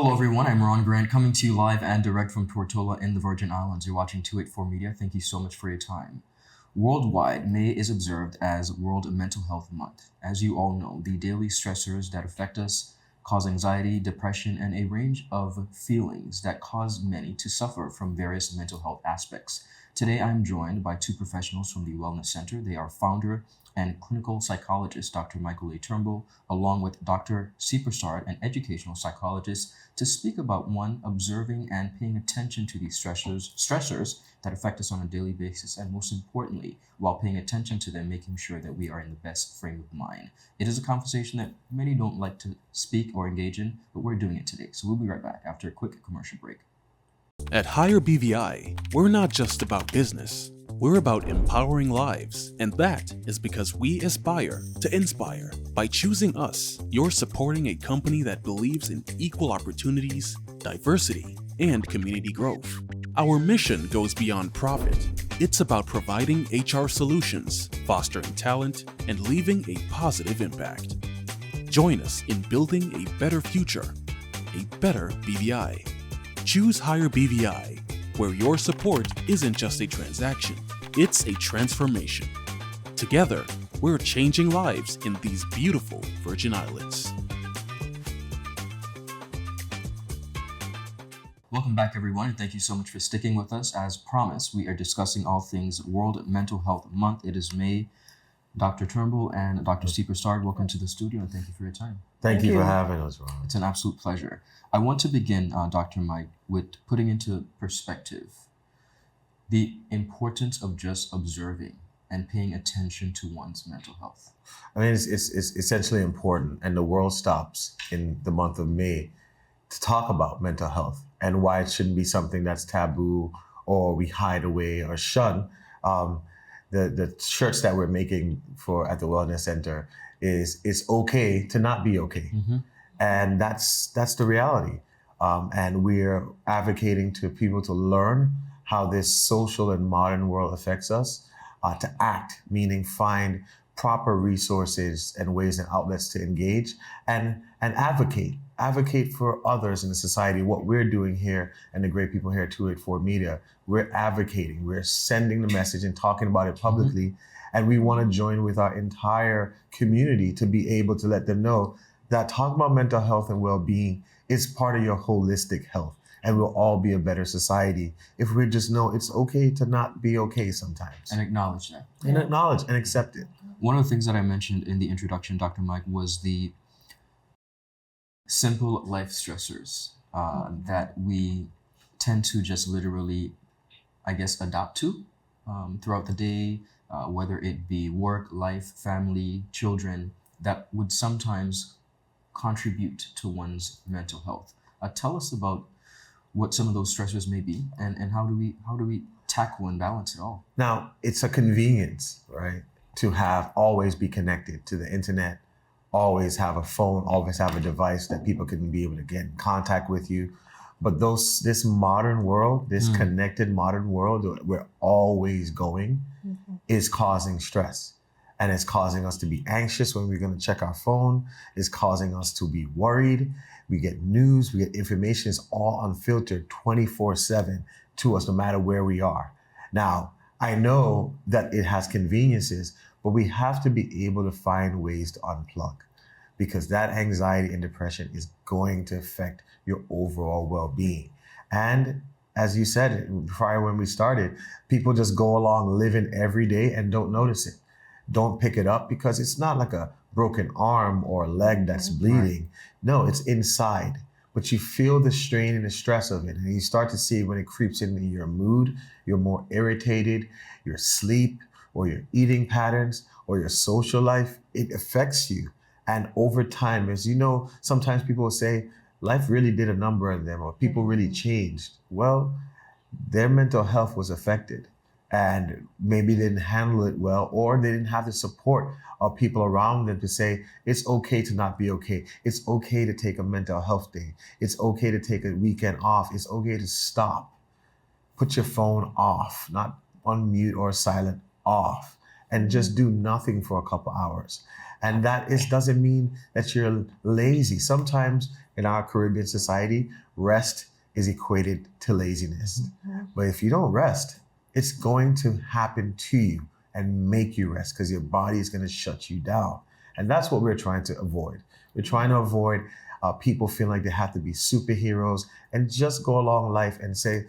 Hello, everyone. I'm Ron Grant, coming to you live and direct from Tortola in the Virgin Islands. You're watching 284 Media. Thank you so much for your time. Worldwide, May is observed as World Mental Health Month. As you all know, the daily stressors that affect us cause anxiety, depression, and a range of feelings that cause many to suffer from various mental health aspects. Today, I'm joined by two professionals from the Wellness Center. They are founder and clinical psychologist Dr. Micheal Turnbull, along with Dr. Seepersad, an educational psychologist, to speak about one, observing and paying attention to these stressors that affect us on a daily basis, and most importantly, while paying attention to them, making sure that we are in the best frame of mind. It is a conversation that many don't like to speak or engage in, but we're doing it today. So we'll be right back after a quick commercial break. At Higher BVI, we're not just about business. We're about empowering lives, and that is because we aspire to inspire. By choosing us, you're supporting a company that believes in equal opportunities, diversity, and community growth. Our mission goes beyond profit. It's about providing HR solutions, fostering talent, and leaving a positive impact. Join us in building a better future, a better BVI. Choose Higher BVI, where your support isn't just a transaction, it's a transformation. Together, we're changing lives in these beautiful Virgin Islands. Welcome back, everyone, and thank you so much for sticking with us. As promised, we are discussing all things World Mental Health Month. It is May. Dr. Turnbull and Dr. Seepersad, welcome to the studio, and thank you for your time. Thank you for having us, Ron. It's an absolute pleasure. I want to begin, Dr. Mike, with putting into perspective the importance of just observing and paying attention to one's mental health. I mean, it's essentially important, and the world stops in the month of May to talk about mental health and why it shouldn't be something that's taboo or we hide away or shun. The shirts that we're making at the Wellness Center is it's okay to not be okay. Mm-hmm. And that's the reality. And we're advocating to people to learn how this social and modern world affects us, to act, meaning find proper resources and ways and outlets to engage and advocate for others in the society. What we're doing here and the great people here at 284 Media, we're advocating, we're sending the message and talking about it publicly. Mm-hmm. And we want to join with our entire community to be able to let them know that talking about mental health and well-being is part of your holistic health. And we'll all be a better society if we just know it's okay to not be okay sometimes. And acknowledge that. And acknowledge and accept it. One of the things that I mentioned in the introduction, Dr. Mike, was the simple life stressors that we tend to just literally, I guess, adapt to throughout the day, whether it be work, life, family, children, that would sometimes contribute to one's mental health. Tell us about what some of those stressors may be and how do we tackle and balance it all? Now, it's a convenience, right? To always be connected to the internet, always have a phone, always have a device that people can be able to get in contact with you. But this modern world, this connected modern world that we're always going is causing stress. And it's causing us to be anxious when we're going to check our phone. It's causing us to be worried. We get news, we get information. It's all unfiltered 24/7 to us, no matter where we are. Now, I know that it has conveniences, but we have to be able to find ways to unplug, because that anxiety and depression is going to affect your overall well-being. And as you said prior when we started, people just go along living every day and don't notice it. Don't pick it up because it's not like a broken arm or a leg that's bleeding. No, it's inside. But you feel the strain and the stress of it. And you start to see when it creeps into your mood, you're more irritated, your sleep or your eating patterns or your social life, it affects you. And over time, as you know, sometimes people will say, life really did a number on them or people really changed. Well, their mental health was affected and maybe they didn't handle it well, or they didn't have the support of people around them to say, it's okay to not be okay. It's okay to take a mental health day. It's okay to take a weekend off. It's okay to stop. Put your phone off, not on mute or silent, off, and just do nothing for a couple hours. And that doesn't mean that you're lazy. Sometimes in our Caribbean society, rest is equated to laziness. But if you don't rest, it's going to happen to you and make you rest because your body is going to shut you down. And that's what we're trying to avoid. We're trying to avoid people feeling like they have to be superheroes and just go along life and say,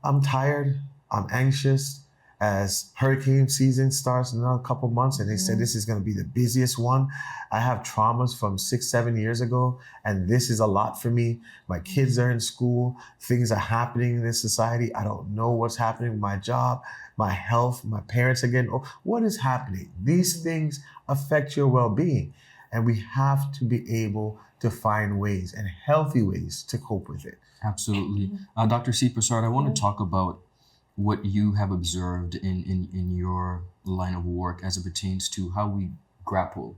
I'm tired, I'm anxious. As hurricane season starts in another couple months, and they said this is going to be the busiest one. I have traumas from 6-7 years ago, and this is a lot for me. My kids are in school, things are happening in this society. I don't know what's happening with my job, my health, my parents are getting old. What is happening? These things affect your well-being, and we have to be able to find ways and healthy ways to cope with it. Absolutely. Dr. Seepersad, I want to talk about what you have observed in your line of work as it pertains to how we grapple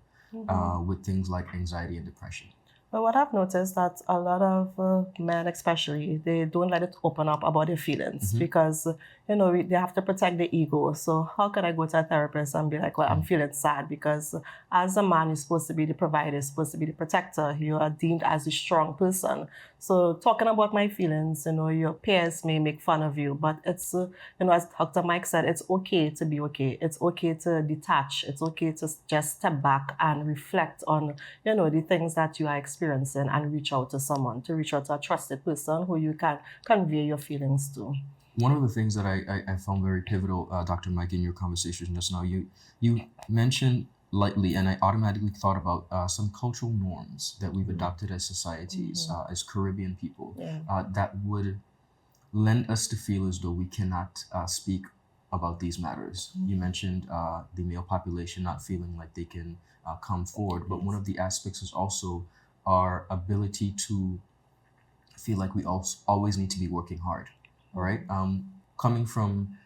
with things like anxiety and depression. But what I've noticed that a lot of men, especially, they don't let it open up about their feelings because, they have to protect their ego. So how could I go to a therapist and be like, well, I'm feeling sad? Because as a man, you're supposed to be the provider, you're supposed to be the protector. You are deemed as a strong person. So talking about my feelings, your peers may make fun of you, but it's, as Dr. Mike said, it's okay to be okay. It's okay to detach. It's okay to just step back and reflect on, the things that you are experiencing and reach out to someone, to reach out to a trusted person who you can convey your feelings to. One of the things that I found very pivotal, Dr. Mike, in your conversation just now, you mentioned lightly, and I automatically thought about some cultural norms that we've adopted as societies, as Caribbean people, that would lend us to feel as though we cannot speak about these matters. You mentioned the male population not feeling like they can come forward, but one of the aspects is also our ability to feel like we always need to be working hard, all right? Coming from,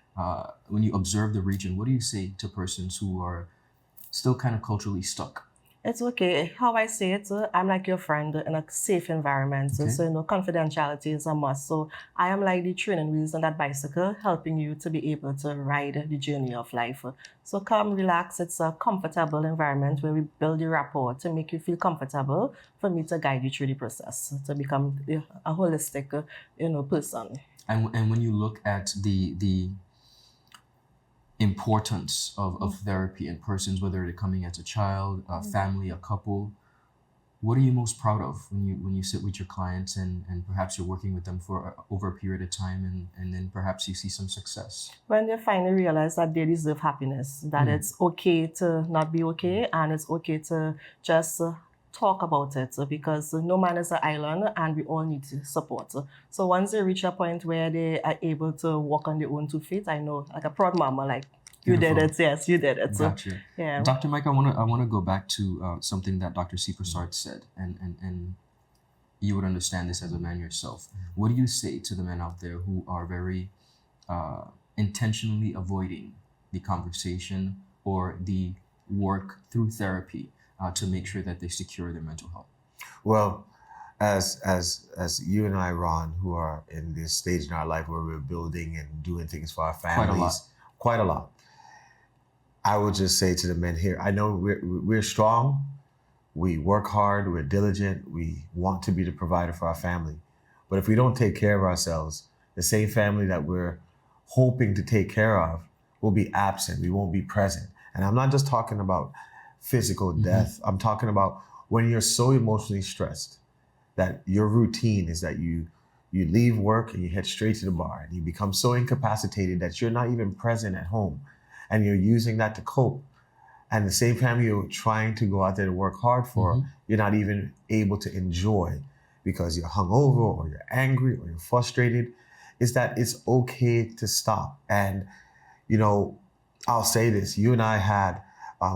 when you observe the region, what do you say to persons who are still kind of culturally stuck? It's okay. How I say it, I'm like your friend in a safe environment. Okay. So, confidentiality is a must. So I am like the training wheels on that bicycle, helping you to be able to ride the journey of life. So come, relax. It's a comfortable environment where we build your rapport to make you feel comfortable for me to guide you through the process to become a holistic, person. And when you look at the importance of therapy in persons, whether they're coming as a child, a family, a couple, what are you most proud of when you sit with your clients and perhaps you're working with them for over a period of time and then perhaps you see some success? When they finally realize that they deserve happiness, that it's okay to not be okay, and it's okay to just talk about it, because no man is an island and we all need support. So once they reach a point where they are able to walk on their own 2 feet, I know, like a proud mama, like, you Beautiful. did it, yes, you did it. Gotcha. Yeah. Dr. Mike, I want to go back to something that Dr. Seepersad said, and you would understand this as a man yourself. What do you say to the men out there who are very intentionally avoiding the conversation or the work through therapy to make sure that they secure their mental health? Well, as you and I, Ron, who are in this stage in our life where we're building and doing things for our families, quite a lot. I would just say to the men here, I know we're strong, we work hard, we're diligent, we want to be the provider for our family. But if we don't take care of ourselves, the same family that we're hoping to take care of will be absent, we won't be present. And I'm not just talking about physical death, I'm talking about when you're so emotionally stressed that your routine is that you leave work and you head straight to the bar and you become so incapacitated that you're not even present at home and you're using that to cope. And the same family you're trying to go out there to work hard for, you're not even able to enjoy because you're hungover or you're angry or you're frustrated, is that it's okay to stop. And, I'll say this, you and I had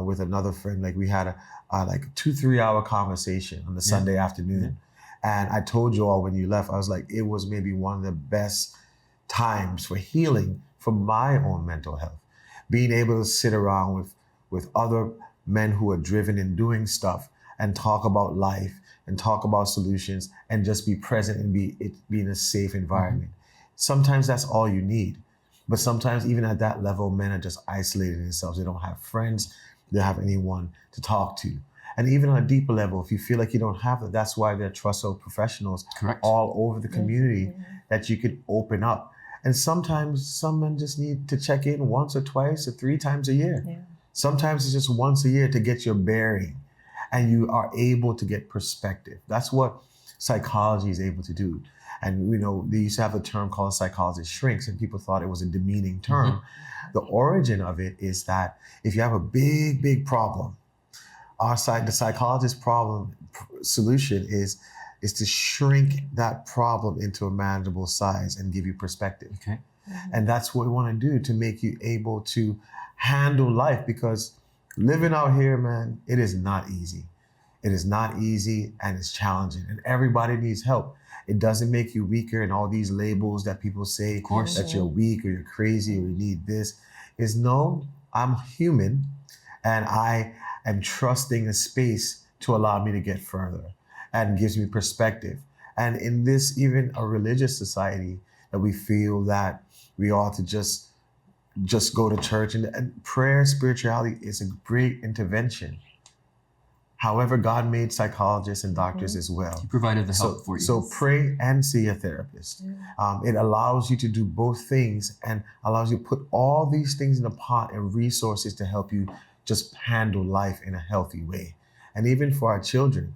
with another friend, like we had a 2-3 hour conversation on the Sunday afternoon. And I told you all when you left, I was like, it was maybe one of the best times for healing for my own mental health. Being able to sit around with other men who are driven in doing stuff and talk about life and talk about solutions and just be present and be in a safe environment. Sometimes that's all you need. But sometimes even at that level, men are just isolating themselves. They don't have friends. They don't have anyone to talk to. And even on a deeper level, if you feel like you don't have that, that's why there are trusted professionals Correct. all over the community that you could open up. And sometimes some men just need to check in once or twice or 3 times a year. Yeah. Sometimes it's just once a year to get your bearing, and you are able to get perspective. That's what psychology is able to do. And they used to have a term called psychologist shrinks, and people thought it was a demeaning term. The origin of it is that if you have a big, big problem, the psychologist solution is to shrink that problem into a manageable size and give you perspective. Okay. And that's what we want to do to make you able to handle life, because living out here, man, it is not easy. It is not easy, and it's challenging, and everybody needs help. It doesn't make you weaker, and all these labels that people say that you're weak or you're crazy or you need this is no, I'm human, and I am trusting a space to allow me to get further and gives me perspective. And in this, even a religious society, that we feel that we ought to just go to church, and prayer, spirituality is a great intervention. However, God made psychologists and doctors as well. He provided the help for you. So pray and see a therapist. It allows you to do both things and allows you to put all these things in a pot and resources to help you just handle life in a healthy way. And even for our children,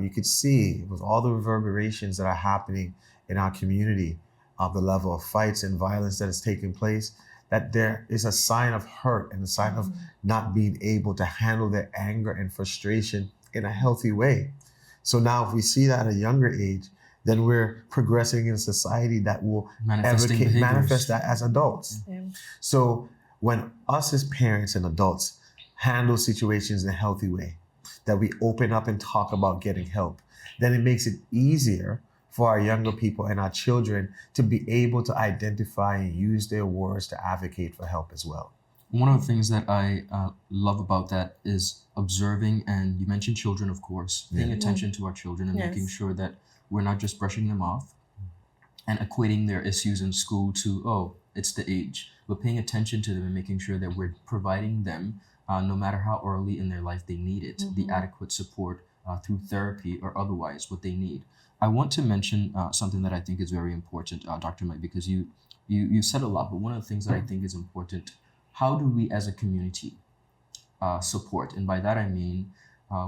you could see with all the reverberations that are happening in our community, the level of fights and violence that is taking place, that there is a sign of hurt and a sign of not being able to handle their anger and frustration in a healthy way. So now if we see that at a younger age, then we're progressing in a society that will manifest that as adults. So when us as parents and adults handle situations in a healthy way, that we open up and talk about getting help, then it makes it easier for our younger people and our children to be able to identify and use their words to advocate for help as well. One of the things that I love about that is observing, and you mentioned children, of course, paying attention to our children and making sure that we're not just brushing them off and equating their issues in school to, oh, it's the age, but paying attention to them and making sure that we're providing them, no matter how early in their life they need it, the adequate support through therapy or otherwise, what they need. I want to mention something that I think is very important, Dr. Mike, because you said a lot, but one of the things that I think is important, how do we as a community support? And by that I mean,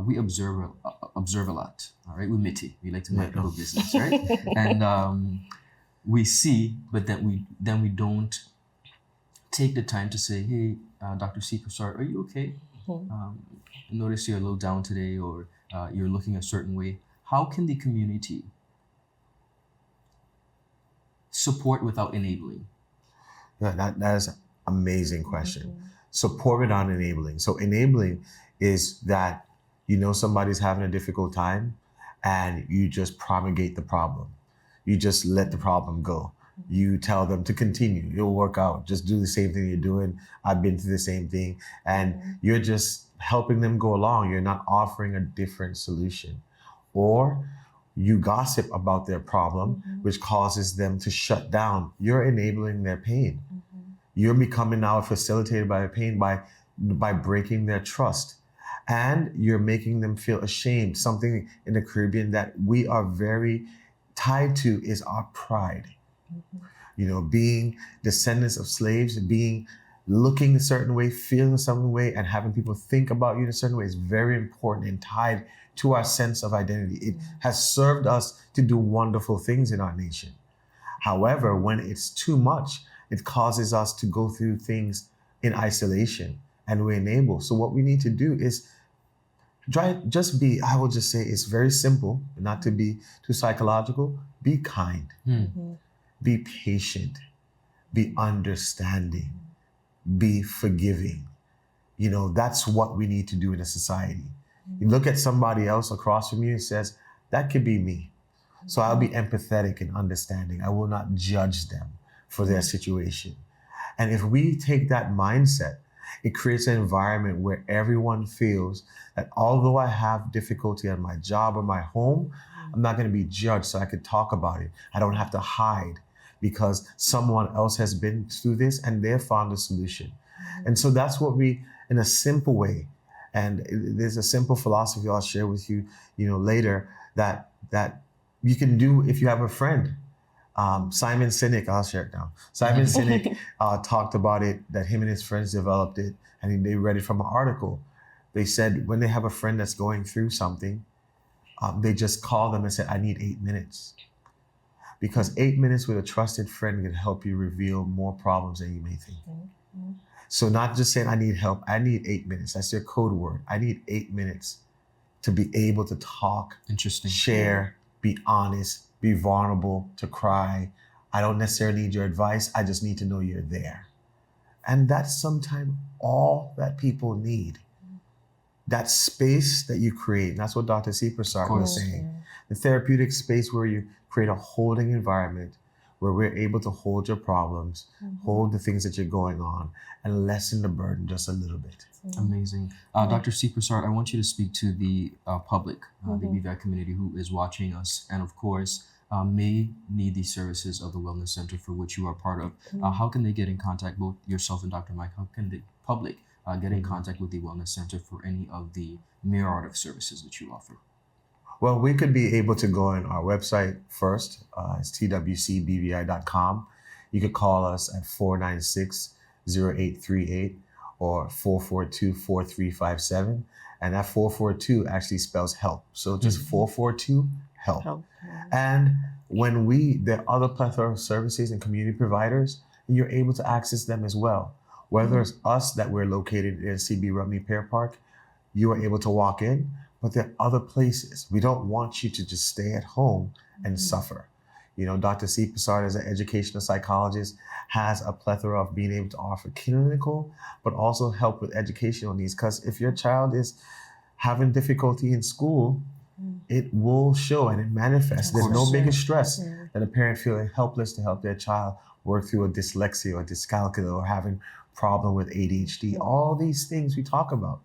we observe a lot, all right? We miti, we like to mind our business, right? And we see, but then we don't take the time to say, hey, Dr. Seepersad, are you okay? I notice you're a little down today, or you're looking a certain way. How can the community support without enabling? That is an amazing question. Support without enabling. So enabling is that somebody's having a difficult time and you just promulgate the problem. You just let the problem go. You tell them to continue. It'll work out. Just do the same thing you're doing. I've been through the same thing. And you're just helping them go along. You're not offering a different solution. Or you gossip about their problem, which causes them to shut down. You're enabling their pain. You're becoming now facilitated by their pain by breaking their trust. And you're making them feel ashamed. Something in the Caribbean that we are very tied to is our pride. Being descendants of slaves, looking a certain way, feeling a certain way, and having people think about you in a certain way is very important and tied to our sense of identity. It has served us to do wonderful things in our nation. However, when it's too much, it causes us to go through things in isolation, and we enable. So what we need to do is I will just say it's very simple, not to be too psychological. Be kind, be patient, be understanding, be forgiving. That's what we need to do in a society. You look at somebody else across from you and says, that could be me. So I'll be empathetic and understanding. I will not judge them for their situation. And if we take that mindset, it creates an environment where everyone feels that although I have difficulty at my job or my home, I'm not going to be judged, so I can talk about it. I don't have to hide, because someone else has been through this and they've found a solution. And so that's what we, in a simple way, and there's a simple philosophy I'll share with you, later, that you can do if you have a friend. Simon Sinek, I'll share it now. Simon Sinek talked about it, that him and his friends developed it, and they read it from an article. They said when they have a friend that's going through something, they just call them and say, I need 8 minutes. Because 8 minutes with a trusted friend can help you reveal more problems than you may think. So not just saying I need help, I need 8 minutes. That's their code word. I need 8 minutes to be able to talk, Interesting. share, be honest, be vulnerable, to cry. I don't necessarily need your advice. I just need to know you're there. And that's sometimes all that people need. That space that you create. And that's what Dr. Seepersad was saying. The therapeutic space where you create a holding environment where we're able to hold your problems, hold the things that you're going on, and lessen the burden just a little bit. Amazing. Dr. Seepersad, I want you to speak to the public, the BVI community who is watching us, and of course, may need these services of the Wellness Center for which you are part of. How can they get in contact, both yourself and Dr. Mike? How can the public get in contact with the Wellness Center for any of the myriad of services that you offer? Well, we could be able to go on our website first. It's twcbvi.com. You could call us at 496-0838 or 442-4357. And that 442 actually spells help. So just 442 help. And when there are other plethora of services and community providers, and you're able to access them as well. Whether it's us that we're located in CB Rumney Pear Park, you are able to walk in, but there are other places. We don't want you to just stay at home and suffer. Dr. Seepersad, as an educational psychologist, has a plethora of being able to offer clinical, but also help with educational needs. Because if your child is having difficulty in school, it will show and it manifests. There's no bigger stress than a parent feeling helpless to help their child work through a dyslexia or dyscalculia or having problem with ADHD. All these things we talk about.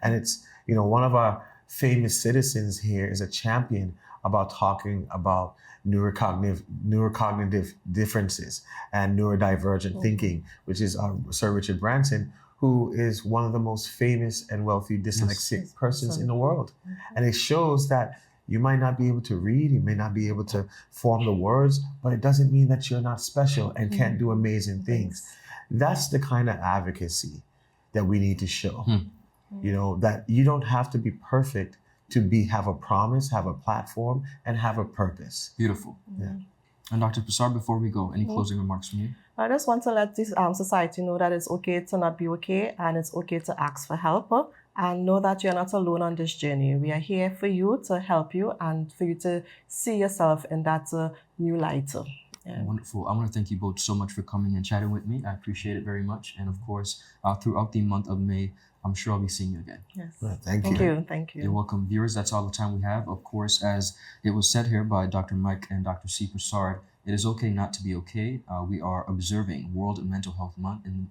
And it's, one of our famous citizens here is a champion about talking about neurocognitive differences and neurodivergent thinking, which is Sir Richard Branson, who is one of the most famous and wealthy dyslexic persons in the world. And it shows that you might not be able to read, you may not be able to form the words, but it doesn't mean that you're not special and can't do amazing things. That's the kind of advocacy that we need to show. That you don't have to be perfect to have a promise, have a platform, and have a purpose. Beautiful. Yeah. And Dr. Persad, before we go, any closing remarks from you? I just want to let this society know that it's okay to not be okay, and it's okay to ask for help, and know that you're not alone on this journey. We are here for you, to help you, and for you to see yourself in that new light. Wonderful. I want to thank you both so much for coming and chatting with me. I appreciate it very much. And of course, throughout the month of May, I'm sure I'll be seeing you again. Yes. Well, thank you. You're welcome. Viewers, that's all the time we have. Of course, as it was said here by Dr. Mike and Dr. Seepersad, it is okay not to be okay. We are observing World Mental Health Month in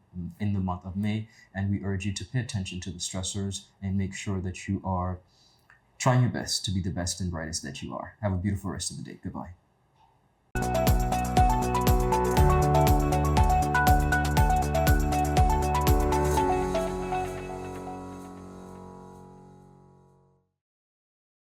the month of May, and we urge you to pay attention to the stressors and make sure that you are trying your best to be the best and brightest that you are. Have a beautiful rest of the day. Goodbye.